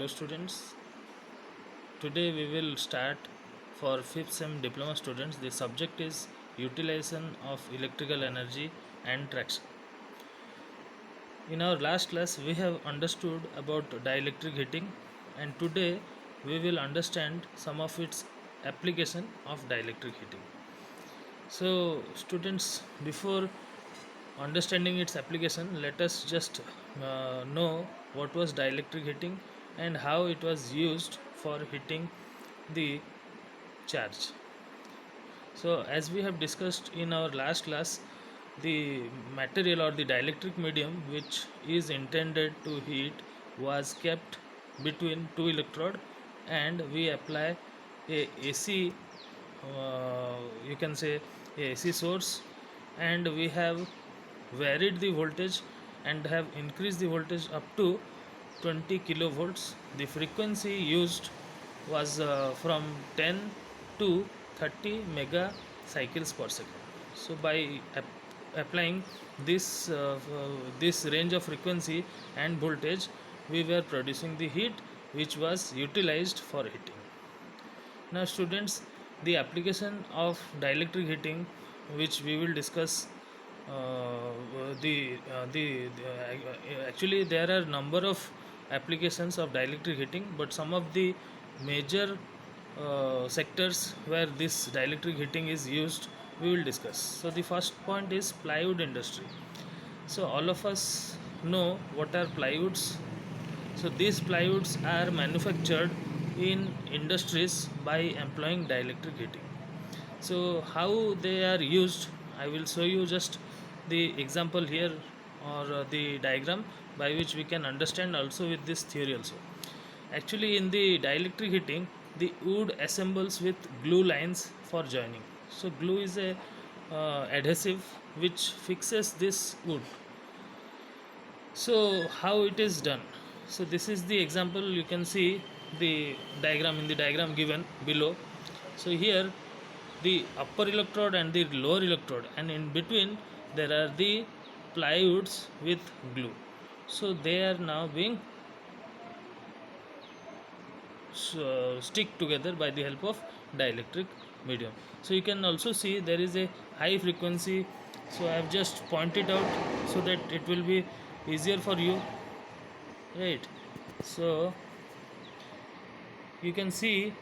Hello students, today we will start for 5th sem diploma students. The subject is utilization of electrical energy and traction. In our last class we have understood about dielectric heating, and today we will understand some of its application of dielectric heating. So students, before understanding its application, let us just know what was dielectric heating and how it was used for heating the charge. So as we have discussed in our last class, the material or the dielectric medium which is intended to heat was kept between two electrode, and we apply a AC, you can say a AC source, and we have varied the voltage and have increased the voltage up to 20 kilovolts. The frequency used was from 10 to 30 mega cycles per second. So by applying this range of frequency and voltage, we were producing the heat which was utilized for heating. Now students, the application of dielectric heating which we will discuss, actually there are number of applications of dielectric heating, but some of the major sectors where this dielectric heating is used we will discuss. So the first point is plywood industry. So all of us know what are plywoods. So these plywoods are manufactured in industries by employing dielectric heating. So how they are used, I will show you just the example here, or the diagram by which we can understand also with this theory also. Actually in the dielectric heating, the wood assembles with glue lines for joining. So glue is a adhesive which fixes this wood. So how it is done? So this is the example. You can see the diagram in the diagram given below. So here the upper electrode and the lower electrode, and in between there are the plywoods with glue. So they are now being stick together by the help of dielectric medium. So you can also see there is a high frequency. So I have just pointed out so that it will be easier for you, right? So you can see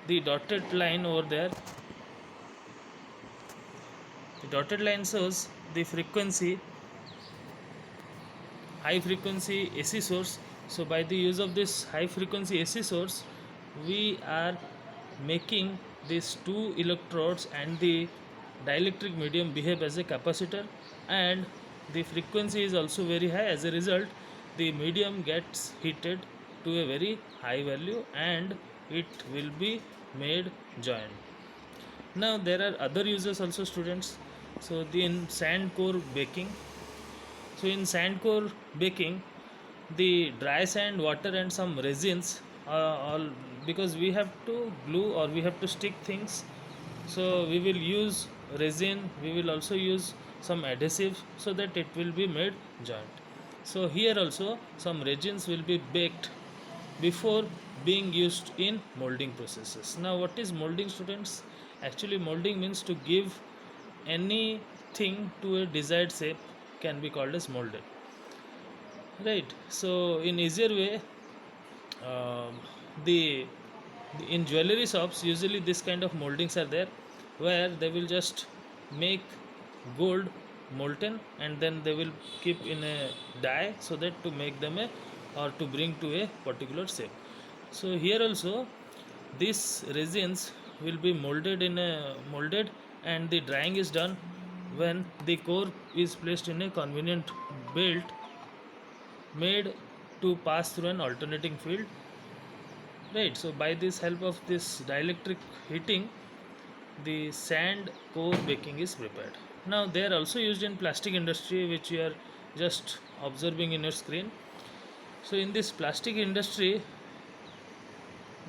the dotted line over there. The dotted line shows the frequency, high frequency AC source. So by the use of this high frequency AC source, we are making these two electrodes and the dielectric medium behave as a capacitor, and the frequency is also very high. As a result, the medium gets heated to a very high value and it will be made joint. Now there are other uses also students. So in sand core baking, so in sand core baking, the dry sand, water and some resins, all because we have to glue or we have to stick things, so we will use resin, we will also use some adhesive so that it will be made joint. So here also some resins will be baked before being used in molding processes. Now what is molding students? Actually molding means to give anything to a desired shape can be called as molded, right? So in easier way, um, the in jewelry shops usually this kind of moldings are there, where they will just make gold molten and then they will keep in a die so that to make them a, or to bring to a particular shape. So here also these resins will be molded and the drying is done when the core is placed in a convenient belt made to pass through an alternating field, right? So by this help of this dielectric heating, the sand core baking is prepared. Now they are also used in plastic industry, which you are just observing in your screen. So in this plastic industry,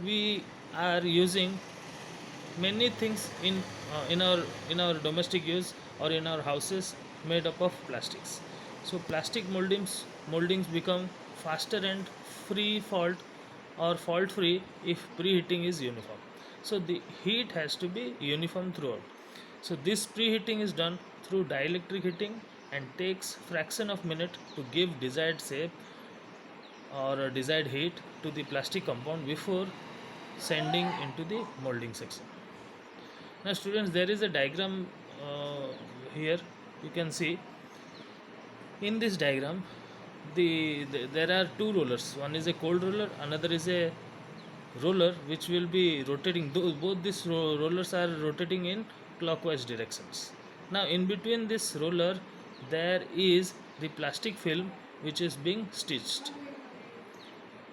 we are using many things in our domestic use or in our houses made up of plastics. So plastic moldings become faster and free fault or fault free if preheating is uniform. So the heat has to be uniform throughout. So this preheating is done through dielectric heating and takes fraction of minute to give desired shape or a desired heat to the plastic compound before sending into the molding section. Now students, there is a diagram here. You can see in this diagram there are two rollers. One is a cold roller, another is a roller which will be rotating. Both these rollers are rotating in clockwise directions. Now in between this roller there is the plastic film which is being stitched.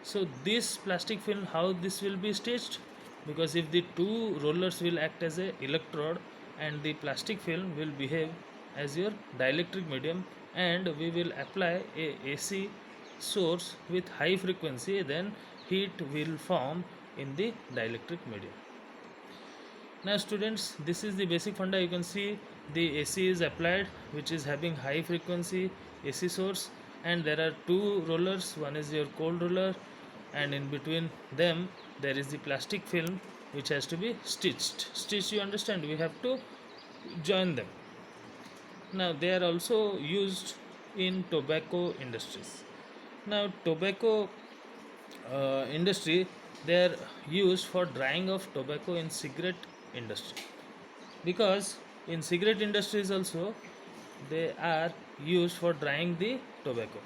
So this plastic film, how this will be stitched? Because if the two rollers will act as a electrode and the plastic film will behave as your dielectric medium, and we will apply a AC source with high frequency, then heat will form in the dielectric medium. Now students, this is the basic funda. You can see the AC is applied which is having high frequency AC source, and there are two rollers. One is your cold roller, and in between them there is the plastic film which has to be stitched. You understand, we have to join them. Now they are also used in tobacco industries. Now tobacco industry, they are used for drying of tobacco in cigarette industry, because in cigarette industries also they are used for drying the tobacco,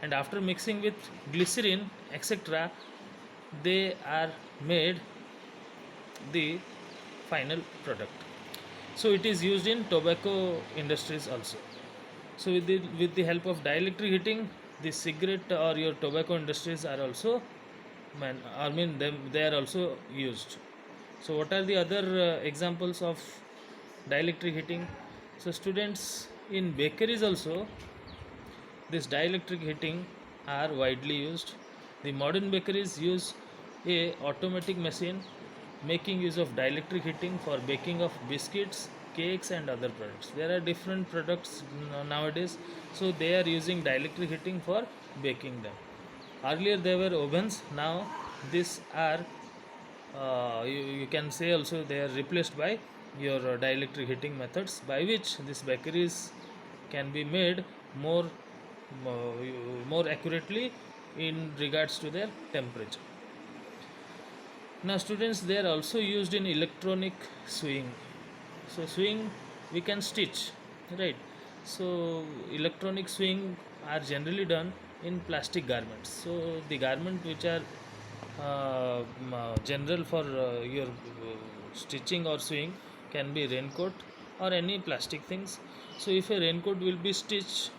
and after mixing with glycerin etc they are made the final product. So it is used in tobacco industries also. So with the help of dielectric heating, the cigarette or your tobacco industries are also they are also used. So what are the other examples of dielectric heating? So students, in bakeries also this dielectric heating are widely used. The modern bakeries use a automatic machine making use of dielectric heating for baking of biscuits, cakes and other products. There are different products nowadays, so they are using dielectric heating for baking them. Earlier they were ovens, now these are you can say also they are replaced by your dielectric heating methods, by which these bakeries can be made more more accurately in regards to their temperature. Now students, they are also used in electronic sewing. So sewing we can stitch, right? So electronic sewing are generally done in plastic garments. So the garment which are general for your stitching or sewing can be raincoat or any plastic things. So if a raincoat will be stitched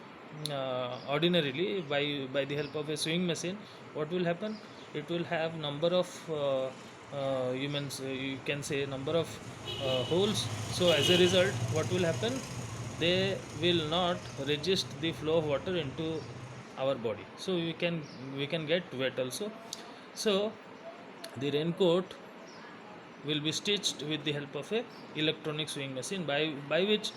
ordinarily by the help of a sewing machine, what will happen? It will have number of you can say number of holes. So as a result, what will happen? They will not resist the flow of water into our body. So we can get wet also. So the raincoat will be stitched with the help of a electronic sewing machine, by which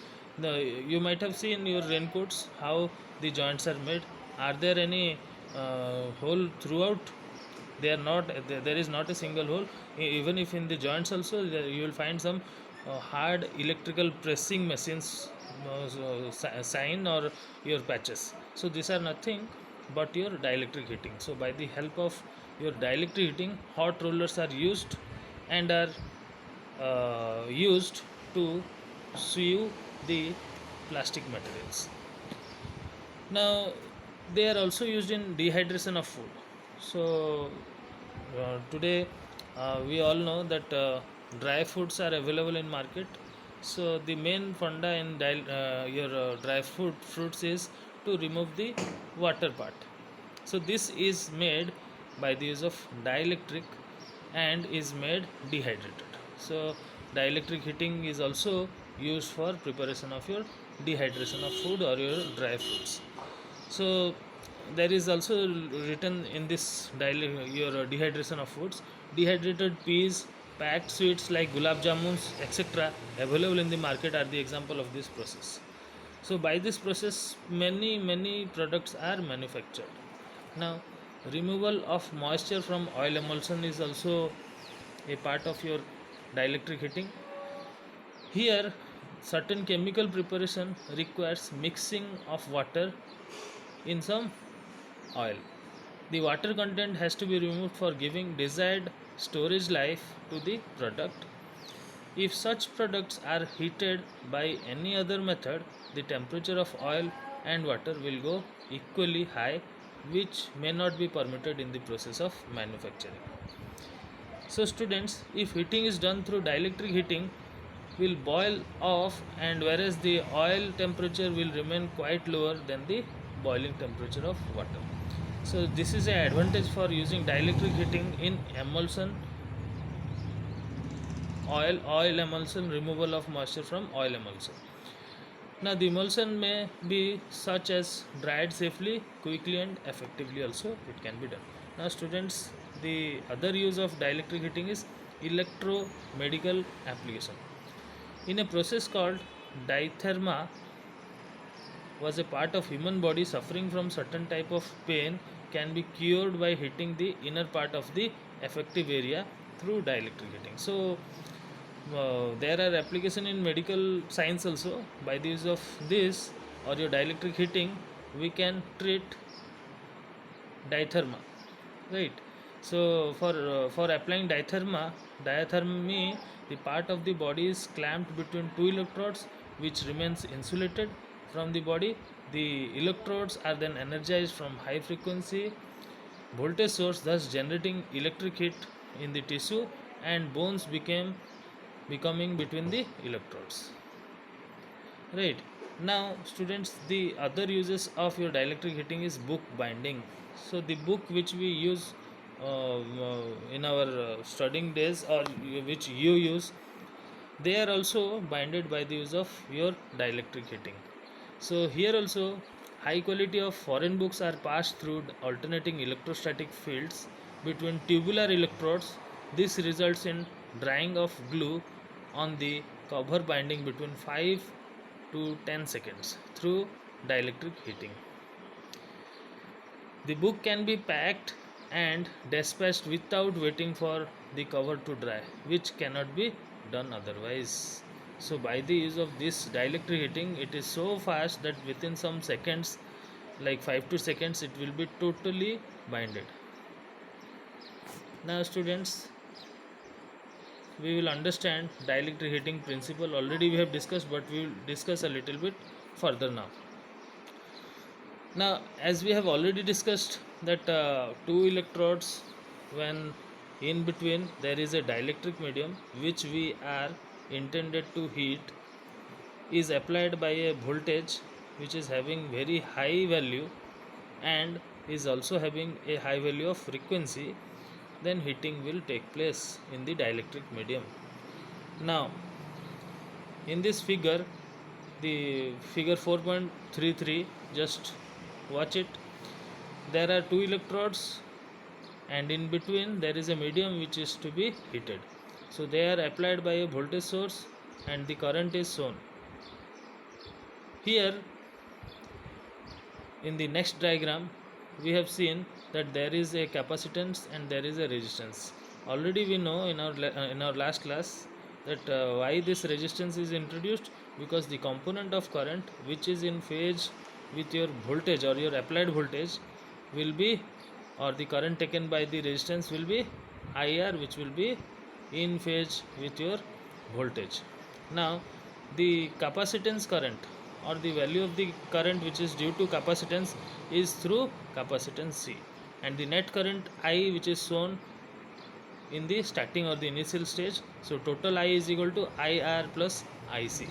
you might have seen your raincoats how the joints are made. Are there any hole throughout? They are not. There is not a single hole. Even if in the joints also you will find some hard electrical pressing machines, sign or your patches. So these are nothing but your dielectric heating. So by the help of your dielectric heating, hot rollers are used and are used to sew the plastic materials. Now they are also used in dehydration of food. So today we all know that dry foods are available in market. So the main funda in your dry fruits is to remove the water part. So this is made by the use of dielectric and is made dehydrated. So dielectric heating is also used for preparation of your dehydration of food or your dry fruits. So there is also written in this your dehydration of foods, dehydrated peas, packed sweets like gulab jamuns etc available in the market are the example of this process. So by this process many products are manufactured. Now Removal of moisture from oil emulsion is also a part of your dielectric heating. Here, certain chemical preparation requires mixing of water in some oil. The water content has to be removed for giving desired storage life to the product. If such products are heated by any other method, the temperature of oil and water will go equally high, which may not be permitted in the process of manufacturing. So students, if heating is done through dielectric heating, will boil off, and whereas the oil temperature will remain quite lower than the boiling temperature of water. So this is an advantage for using dielectric heating in emulsion oil emulsion, removal of moisture from oil emulsion. Now the emulsion may be such as dried safely, quickly and effectively also it can be done. Now students, the other use of dielectric heating is electromedical application. In a process called diatherma was a part of human body suffering from certain type of pain can be cured by heating the inner part of the affective area through dielectric heating. So there are application in medical science also. By the use of this or your dielectric heating, we can treat diatherma, right? So for applying diathermy, the part of the body is clamped between two electrodes, which remains insulated from the body. The electrodes are then energized from high frequency voltage source, thus generating electric heat in the tissue, and bones becoming between the electrodes, right? Now students, the other uses of your dielectric heating is book binding. So the book which we use in our studying days, or which you use, they are also binded by the use of your dielectric heating. So here also, high quality of foreign books are passed through alternating electrostatic fields between tubular electrodes. This results in drying of glue on the cover binding between 5 to 10 seconds through dielectric heating. The book can be packed and dispatched without waiting for the cover to dry, which cannot be done otherwise. So by the use of this dielectric heating, it is so fast that within some seconds, like 5 to seconds, it will be totally binded. Now students, we will understand dielectric heating principle. Already we have discussed, but we will discuss a little bit further now. Now, as we have already discussed that two electrodes, when in between there is a dielectric medium which we are intended to heat, is applied by a voltage which is having very high value and is also having a high value of frequency, then heating will take place in the dielectric medium. Now, in this figure, the figure 4.33, just watch it. There are two electrodes and in between there is a medium which is to be heated. So they are applied by a voltage source and the current is shown. Here in the next diagram we have seen that there is a capacitance and there is a resistance. Already we know in our last class that why this resistance is introduced, because the component of current which is in phase with your voltage or your applied voltage will be, or the current taken by the resistance will be IR, which will be in phase with your voltage. Now the capacitance current or the value of the current which is due to capacitance is through capacitance C, and the net current I, which is shown in the starting or the initial stage. So total I is equal to IR plus IC.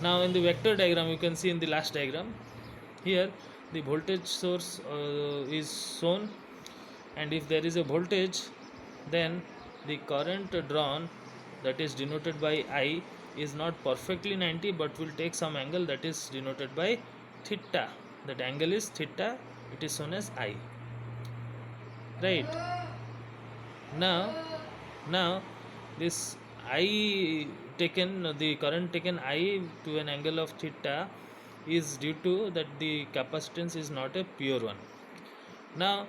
Now in the vector diagram, you can see in the last diagram, here the voltage source is shown, and if there is a voltage, then the current drawn, that is denoted by I, is not perfectly 90 but will take some angle, that is denoted by theta. That angle is theta, it is shown as I, right? Now this I taken, the current taken I to an angle of theta is due to that the capacitance is not a pure one. Now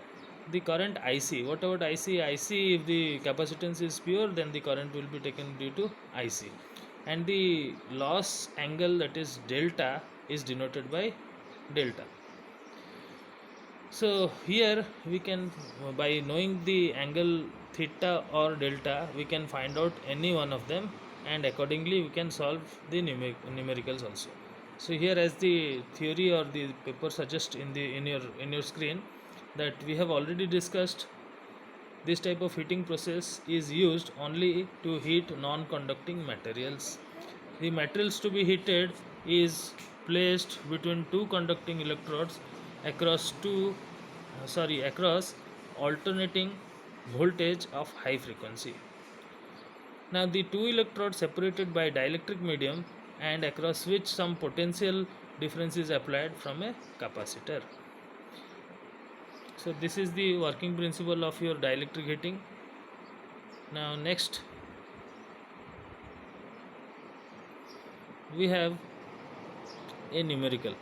the current IC. What about IC? IC, if the capacitance is pure, then the current will be taken due to IC. And the loss angle, that is delta, is denoted by delta. So here we can, by knowing the angle theta or delta, we can find out any one of them, and accordingly we can solve the numericals also. So here, as the theory or the paper suggests in your screen, that we have already discussed, this type of heating process is used only to heat non-conducting materials. The materials to be heated is placed between two conducting electrodes across across alternating voltage of high frequency. Now the two electrodes separated by dielectric medium, and across which some potential difference is applied from a capacitor. So this is the working principle of your dielectric heating. Now next we have a numerical.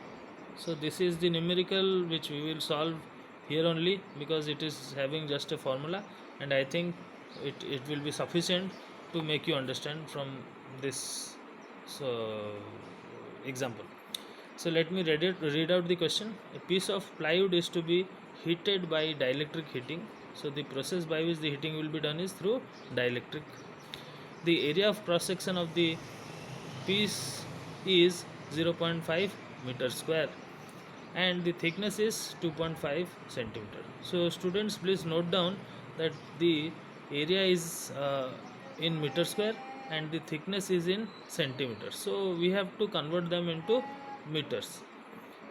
So this is the numerical which we will solve here only, because it is having just a formula, and I think it will be sufficient to make you understand from this example. So let me read out the question. A piece of plywood is to be heated by dielectric heating. So the process by which the heating will be done is through dielectric. The area of cross section of the piece is 0.5 meter square, and the thickness is 2.5 centimeter. So students, please note down that the area is in meter square and the thickness is in centimeter. So we have to convert them into meters.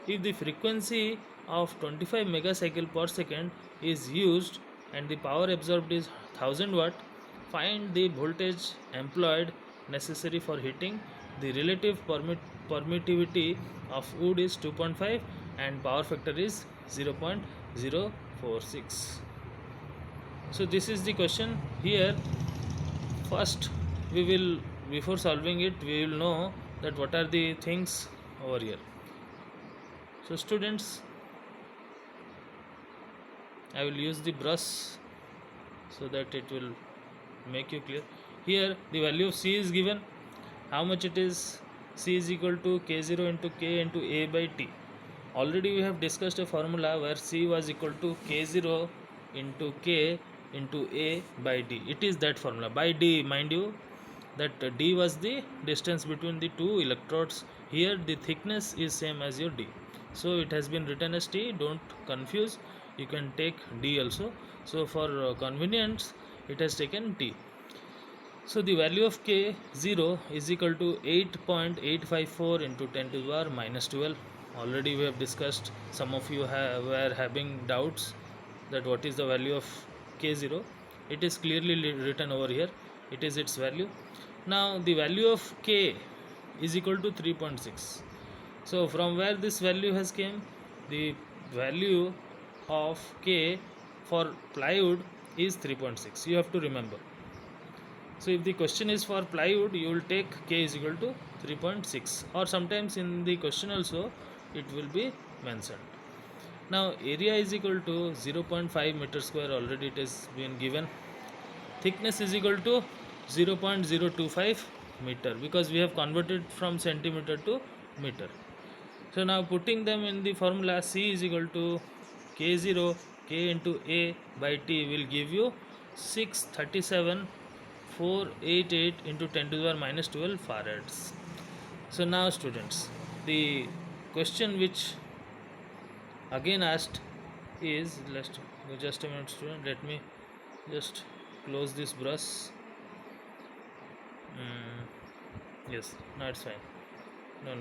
If the frequency of 25 megacycle per second is used and the power absorbed is 1000 watt, find the voltage employed necessary for heating. The relative permittivity of wood is 2.5 and power factor is 0.046. So this is the question. Here first we will, before solving it, we will know that what are the things over here. So students, I will use the brush so that it will make you clear. Here the value of C is given. How much it is? C is equal to K0 into K into A by T. Already we have discussed a formula where C was equal to K0 into K into A by D. It is that formula. By D, mind you, that D was the distance between the two electrodes. Here the thickness is same as your D. So it has been written as T. Don't confuse. You can take D also. So for convenience, it has taken T. So the value of K0 is equal to 8.854 into 10 to the power minus 12. Already we have discussed. Some of you were having doubts that what is the value of K0. It is clearly written over here. It is its value. Now the value of K is equal to 3.6. So from where this value has came? The value of K for plywood is 3.6. You have to remember. So if the question is for plywood, you will take K is equal to 3.6, or sometimes in the question also it will be mentioned. Now area is equal to 0.5 meter square, already it has been given. Thickness is equal to 0.025 meter, because we have converted from centimeter to meter. So now putting them in the formula, C is equal to K0 K into A by T will give you 637,488 into 10 to the power minus 12 farads. So now students, the question which again asked is, just a minute student, let me just close this brush. Yes, no, it's fine. No.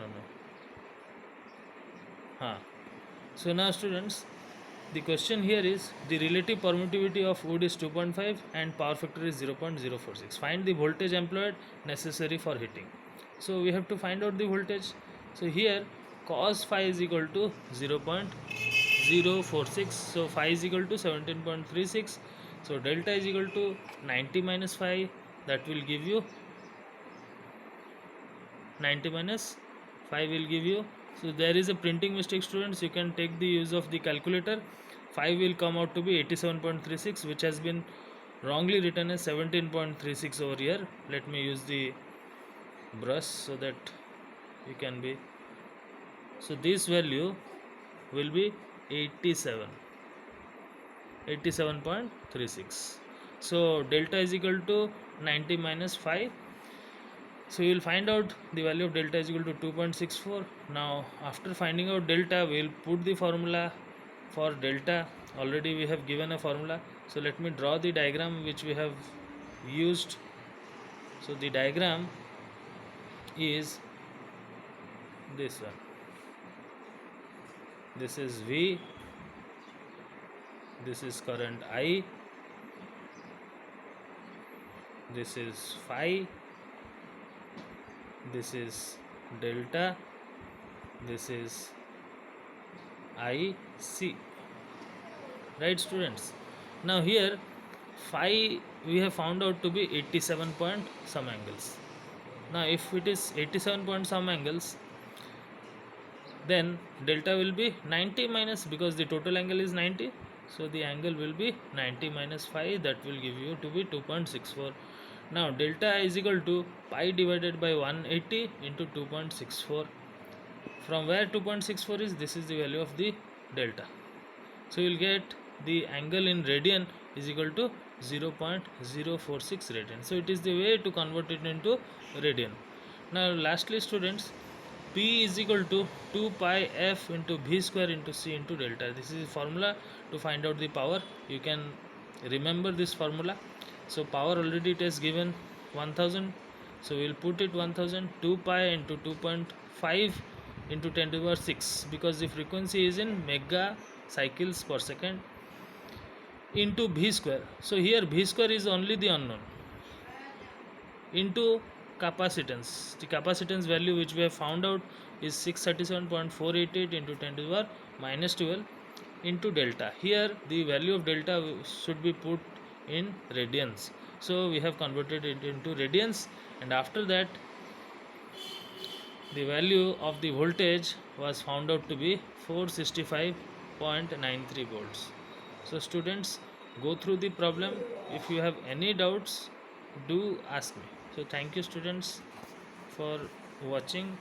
So now students, the question here is, the relative permittivity of wood is 2.5 and power factor is 0.046. Find the voltage employed necessary for heating. So we have to find out the voltage. So here cos phi is equal to 0.046. So phi is equal to 17.36. So delta is equal to 90 minus phi. That will give you 90 minus 5 will give you. So there is a printing mistake students. You can take the use of the calculator. 5 will come out to be 87.36, which has been wrongly written as 17.36 over here. Let me use the brush so that you can be. So this value will be 87.36. So delta is equal to 90 minus 5. So we will find out the value of delta is equal to 2.64. Now after finding out delta, we will put the formula for delta. Already we have given a formula, so let me draw the diagram which we have used. So the diagram is this one. This is V, this is current I, this is phi, this is delta, this is IC. Right, students? Now here phi we have found out to be 87 point some angles. Now if it is 87 point some angles, then delta will be 90 minus, because the total angle is 90, so the angle will be 90 minus phi, that will give you to be 2.64. Now delta is equal to pi divided by 180 into 2.64. From where 2.64 is, this is the value of the delta. So you will get the angle in radian is equal to 0.046 radian. So it is the way to convert it into radian. Now lastly, students, P is equal to 2 pi f into v square into c into delta. This is the formula to find out the power. You can remember this formula. So power already it is given 1000. So we will put it 1000. 2 pi into 2.5 into 10 to the power 6, because the frequency is in mega cycles per second, into v square. So here v square is only the unknown, into capacitance. The capacitance value which we have found out is 637.488 into 10 to the power minus 12 into delta. Here the value of delta should be put in radians. So we have converted it into radians, and after that the value of the voltage was found out to be 465.93 volts. So students, go through the problem. If you have any doubts, do ask me. So thank you students for watching.